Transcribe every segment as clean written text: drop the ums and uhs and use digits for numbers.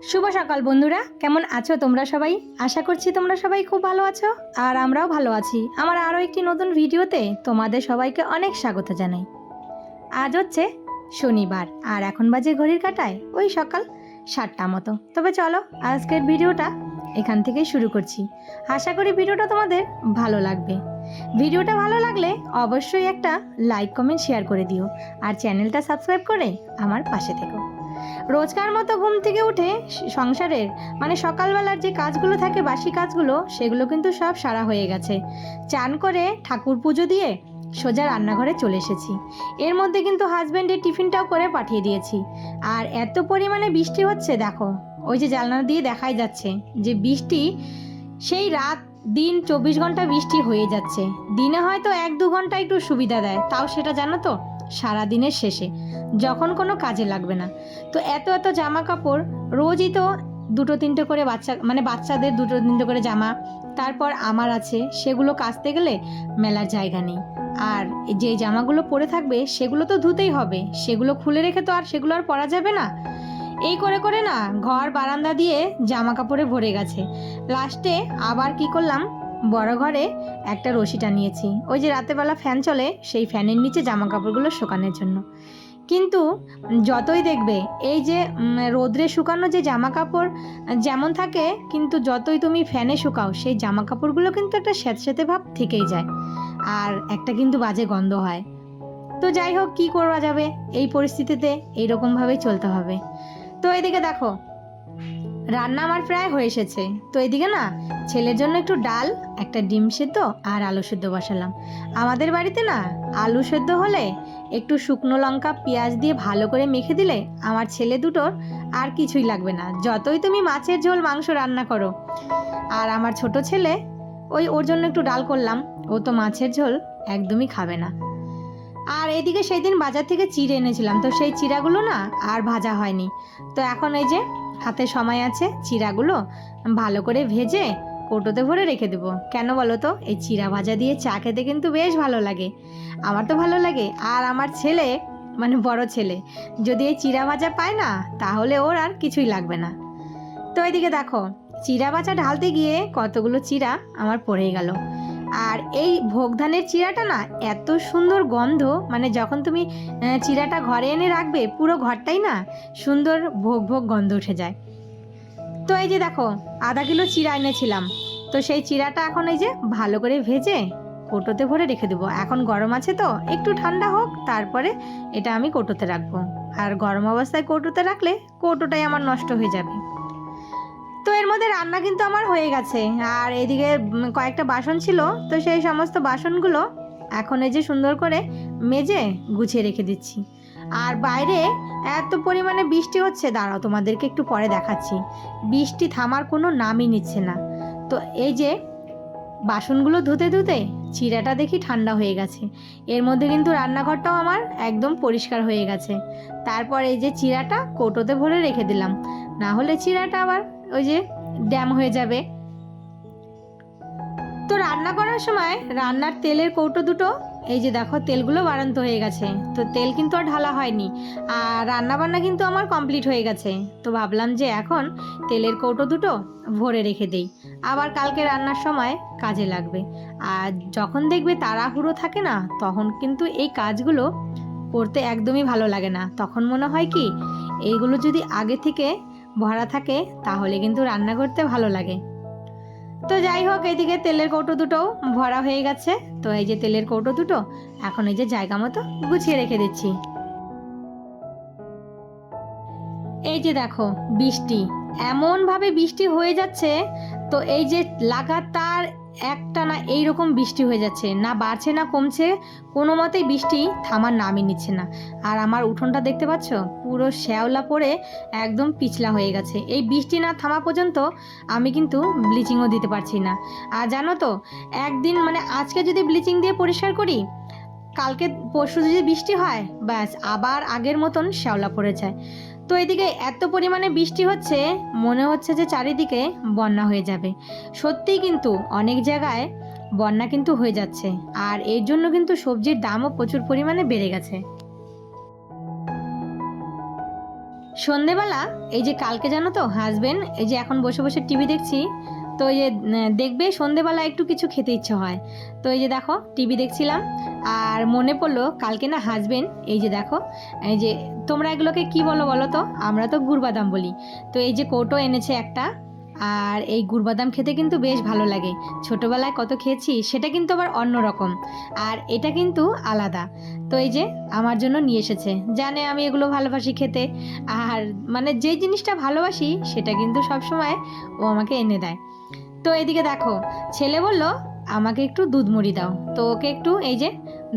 শুভ সকাল বন্ধুরা, কেমন আছো তোমরা সবাই? আশা করছি তোমরা সবাই খুব ভালো আছো আর আমরাও ভালো আছি। আমার আরও একটি নতুন ভিডিওতে তোমাদের সবাইকে অনেক স্বাগত জানাই। আজ হচ্ছে শনিবার আর এখন বাজে ঘড়ির কাঁটায় ওই সকাল 7টা মতো। তবে চলো আজকের ভিডিওটা এখান থেকেই শুরু করছি। আশা করি ভিডিওটা তোমাদের ভালো লাগবে। ভিডিওটা ভালো লাগলে অবশ্যই একটা লাইক কমেন্ট শেয়ার করে দিও আর চ্যানেলটা সাবস্ক্রাইব করে আমার পাশে থেকো। রোজকার মতো ঘুম থেকে উঠে সংসারের সকালবেলার যে কাজগুলো থাকে, বাসি কাজগুলো, সেগুলো কিন্তু সব সারা হয়ে গেছে। চান করে ঠাকুর পুজো দিয়ে সোজা রান্নাঘরে চলে এসেছি। এর মধ্যে কিন্তু হাজব্যান্ডের টিফিনটাও করে পাঠিয়ে দিয়েছি। আর এত পরিমাণে বৃষ্টি হচ্ছে, দেখো ওই যে জানলা দিয়ে দেখাই যাচ্ছে যে বৃষ্টি সেই রাত দিন 24 ঘন্টা বৃষ্টি হয়ে যাচ্ছে। দিনে হয়তো 1-2 ঘন্টা একটু সুবিধা দেয়, তাও সেটা জানো তো সারাদিনের শেষে, যখন কোনো কাজে লাগবে না। তো এত এত জামা কাপড়, রোজই তো 2-3টে করে বাচ্চাদের 2-3টে করে জামা, তারপর আমার আছে, সেগুলো কাচতে গেলে মেলার জায়গা নেই। আর যে জামাগুলো পরে থাকবে সেগুলো তো ধুতেই হবে, সেগুলো খুলে রেখে তো আর সেগুলো আর পরা যাবে না। এই করে করে না ঘর বারান্দা দিয়ে জামা কাপড়ে ভরে গেছে। লাস্টে আবার কি করলাম, বড় ঘরে একটা রশি টানিয়েছি, ওই যে রাতেবেলা ফ্যান চলে সেই ফ্যানের নিচে জামা কাপড়গুলো শুকানোর জন্য। কিন্তু যতই দেখবে এই যে রোদ্রে শুকানো যে জামা কাপড় যেমন থাকে, কিন্তু যতই তুমি ফ্যানে শুকাও সেই জামা কাপড়গুলো কিন্তু একটা স্যাঁতস্যাঁতে ভাব থেকেই যায় আর একটা কিন্তু বাজে গন্ধ হয়। তো যাই হোক, কী করা যাবে, এই পরিস্থিতিতে এইরকমভাবেই চলতে হবে। তো এদিকে দেখো রান্না আমার প্রায় হয়ে এসেছে। তো এদিকে না ছেলের জন্য একটু ডাল, একটা ডিম সেদ্ধ আর আলু সেদ্ধ বসালাম। আমাদের বাড়িতে না আলু সেদ্ধ হলে একটু শুকনো লঙ্কা পেঁয়াজ দিয়ে ভালো করে মেখে দিলে আমার ছেলে দুটোর আর কিছুই লাগবে না, যতই তুমি মাছের ঝোল মাংস রান্না করো। আর আমার ছোট ছেলে, ওর জন্য একটু ডাল করলাম, ও তো মাছের ঝোল একদমই খাবে না। আর এদিকে সেই দিন বাজার থেকে চিড়ে এনেছিলাম, তো সেই চিড়াগুলো না আর ভাজা হয়নি। তো এখন এই যে হাতে সময় আছে, চিড়াগুলো ভালো করে ভেজে কৌটোতে ভরে রেখে দেবো। কেন বলো তো, এই চিড়া ভাজা দিয়ে চা খেতে কিন্তু বেশ ভালো লাগে, আমার তো ভালো লাগে। আর আমার ছেলে, বড় ছেলে, যদি এই চিড়া ভাজা পায় না তাহলে ওর আর কিছুই লাগবে না। তো এইদিকে দেখো চিড়া ভাজা ঢালতে গিয়ে কতগুলো চিড়া আমার পড়ে গেল। আর এই ভোগ ধানের চিড়াটা না এত সুন্দর গন্ধ, যখন তুমি চিড়াটা ঘরে এনে রাখবে পুরো ঘরটাই না সুন্দর ভোগ ভোগ গন্ধ উঠে যায়। তো এই যে দেখো আধা কিলো চিড়া এনেছিলাম, তো সেই চিড়াটা এখন এই যে ভালো করে ভেজে কৌটোতে ভরে রেখে দেবো। এখন গরম আছে তো একটু ঠান্ডা হোক, তারপরে এটা আমি কৌটোতে রাখবো। আর গরম অবস্থায় কৌটোতে রাখলে কৌটোটাই আমার নষ্ট হয়ে যাবে। তো এর মধ্যে রান্না কিন্তু আমার হয়ে গেছে। আর এদিকে কয়েকটা বাসন ছিল, তো সেই সমস্ত বাসনগুলো এখন এই যে সুন্দর করে মেজে গুছিয়ে রেখে দিচ্ছি। আর বাইরে এত পরিমাণে বৃষ্টি হচ্ছে, দাঁড়াও তোমাদেরকে একটু পরে দেখাচ্ছি। বৃষ্টি থামার কোনো নামই নিচ্ছে না। তো এই যে বাসনগুলো ধুতে ধুতে চিড়াটা দেখি ঠান্ডা হয়ে গেছে। এর মধ্যে কিন্তু রান্নাঘরটাও আমার একদম পরিষ্কার হয়ে গেছে। তারপর এই যে চিড়াটা কৌটোতে ভরে রেখে দিলাম, না হলে চিড়াটা আবার ওই যে ড্যাম হয়ে যাবে। তো রান্না করার সময় রান্নার তেলের কৌটো দুটো এই যে দেখো তেলগুলো বাড়ন্ত হয়ে গেছে, তো তেল কিন্তু আর ঢালা হয়নি। আর রান্নাবান্না কিন্তু আমার কমপ্লিট হয়ে গেছে। তো ভাবলাম যে এখন তেলের কৌটো দুটো ভরে রেখে দেই, আবার কালকে রান্নার সময় কাজে লাগবে। আর যখন দেখবে তাড়াহুড়ো থাকে না, তখন কিন্তু এই কাজগুলো করতে একদমই ভালো লাগে না। তখন মনে হয় কি এইগুলো যদি আগে থেকে ভরা থাকে তাহলে কিন্তু রান্না করতে ভালো লাগে। তো যাই হোক, এইদিকে তেলের কৌটো দুটোও ভরা হয়ে গেছে। তো এই যে তেলের কৌটো দুটো এখন এই যে জায়গা মতো গুছিয়ে রেখে দিচ্ছি। এই যে দেখো বৃষ্টি এমনভাবে বৃষ্টি হয়ে যাচ্ছে, তো এই যে লাগাতার একটা না এইরকম বৃষ্টি হয়ে যাচ্ছে, না বাড়ছে না কমছে, কোনো মতেই বৃষ্টি থামার নামই নিচ্ছে না। আর আমার উঠোনটা দেখতে পাচ্ছ পুরো শ্যাওলা পড়ে একদম পিছলা হয়ে গেছে। এই বৃষ্টি না থামা পর্যন্ত আমি কিন্তু ব্লিচিংও দিতে পারছি না। আর জানো তো একদিন আজকে যদি ব্লিচিং দিয়ে পরিষ্কার করি, কালকে পরশু যদি বৃষ্টি হয় ব্যাস আবার আগের মতন শ্যাওলা পড়ে যায়। তো এদিকে এত পরিমাণে বৃষ্টি হচ্ছে, মনে হচ্ছে যে চারিদিকে বন্যা হয়ে যাবে। সত্যিই কিন্তু অনেক জায়গায় বন্যা কিন্তু হয়ে যাচ্ছে, আর এর জন্য কিন্তু সবজির দামও প্রচুর পরিমাণে বেড়ে গেছে। সন্ধেবেলা এই যে কালকে জানো তো হাজবেন্ড এই যে এখন বসে বসে টিভি দেখছি, তো এই যে দেখবে সন্ধেবেলা একটু কিছু খেতে ইচ্ছে হয়, তো এই যে দেখো টিভি দেখছিলাম আর মনে পড়লো কালকে না হাজবেন্ড এই যে দেখো এই যে তোমরা এগুলোকে কি বলো বলো তো, আমরা তো গুড় বাদাম বলি, তো এই যে কৌটো এনেছে একটা। আর এই গুড় বাদাম খেতে কিন্তু বেশ ভালো লাগে, ছোটোবেলায় কত খেয়েছি সেটা কিন্তু আবার অন্য রকম, আর এটা কিন্তু আলাদা। তো এই যে আমার জন্য নিয়ে এসেছে, জানে আমি এগুলো ভালোবাসি খেতে, আর মানে যে জিনিসটা ভালোবাসি সেটা কিন্তু সবসময় ও আমাকে এনে দেয়। তো এদিকে দেখো ছেলে বলল আমাকে একটু দুধ মুড়ি দাও, তো ওকে একটু এই যে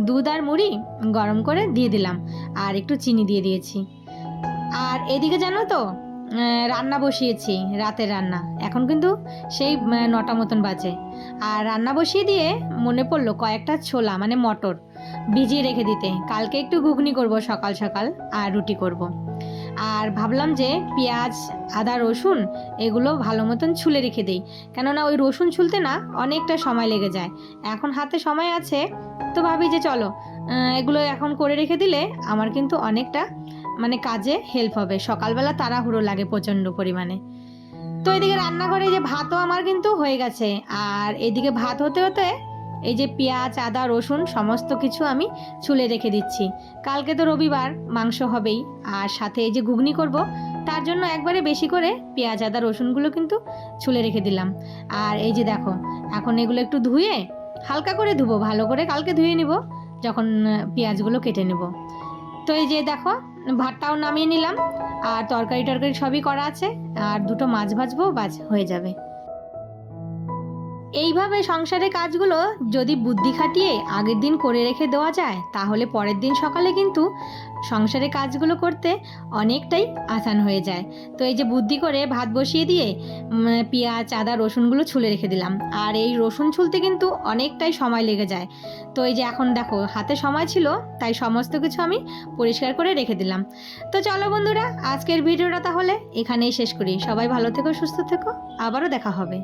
দুধ আর মুড়ি গরম করে দিয়ে দিলাম, আর একটু চিনি দিয়ে দিয়েছি। আর এদিকে জানো তো রান্না বসিয়েছি, রাতের রান্না, এখন কিন্তু সেই 9টা মতন বাজে। আর রান্না বসিয়ে দিয়ে মনে পড়লো কয়েকটা ছোলা মানে মটর ভিজিয়ে রেখে দিতে, কালকে একটু ঘুগনি করব সকাল সকাল আর রুটি করব। আর ভাবলাম যে পেঁয়াজ আদা রসুন এগুলো ভালো মতন ছুলে রেখে দিই, কেননা ওই রসুন ছুলতে না অনেকটা সময় লেগে যায়, এখন হাতে সময় আছে, তো ভাবি যে চলো এগুলো এখন করে রেখে দিলে আমার কিন্তু অনেকটা মানে কাজে হেল্প হবে, সকালবেলা তাড়াহুড়ো লাগে প্রচণ্ড পরিমাণে। তো এদিকে রান্নাঘরে যে ভাতও আমার কিন্তু হয়ে গেছে, আর এদিকে ভাত হতে হতে এই যে পেঁয়াজ আদা রসুন সমস্ত কিছু আমি ছুলে রেখে দিচ্ছি, কালকে তো রবিবার মাংস হবেই, আর সাথে এই যে ঘুগনি করব তার জন্য একবারে বেশি করে পেঁয়াজ আদা রসুনগুলো কিন্তু ছুলে রেখে দিলাম। আর এই যে দেখো এখন এগুলো একটু ধুয়ে হালকা করে ধুবো, ভালো করে কালকে ধুয়ে নিব যখন পেঁয়াজগুলো কেটে নেব। তো এই যে দেখো ভাতটাও নামিয়ে নিলাম, আর তরকারি টরকারি সবই করা আছে, আর দুটো মাছ ভাজবো, বাজ হয়ে যাবে। এইভাবে সংসারের কাজগুলো যদি বুদ্ধি খাটিয়ে আগের দিন করে রেখে দেওয়া যায় তাহলে পরের দিন সকালে কিন্তু সংসারের কাজগুলো করতে অনেকটাই আসান হয়ে যায়। তো এই যে বুদ্ধি করে ভাত বসিয়ে দিয়ে পেঁয়াজ আদা রসুনগুলো ছুলে রেখে দিলাম, আর এই রসুন ছুলতে কিন্তু অনেকটাই সময় লেগে যায়। তো এই যে এখন দেখো হাতে সময় ছিল তাই সমস্ত কিছু আমি পরিষ্কার করে রেখে দিলাম। তো চলো বন্ধুরা আজকের ভিডিওটা তাহলে এখানেই শেষ করি, সবাই ভালো থেকো সুস্থ থেকো, আবারও দেখা হবে।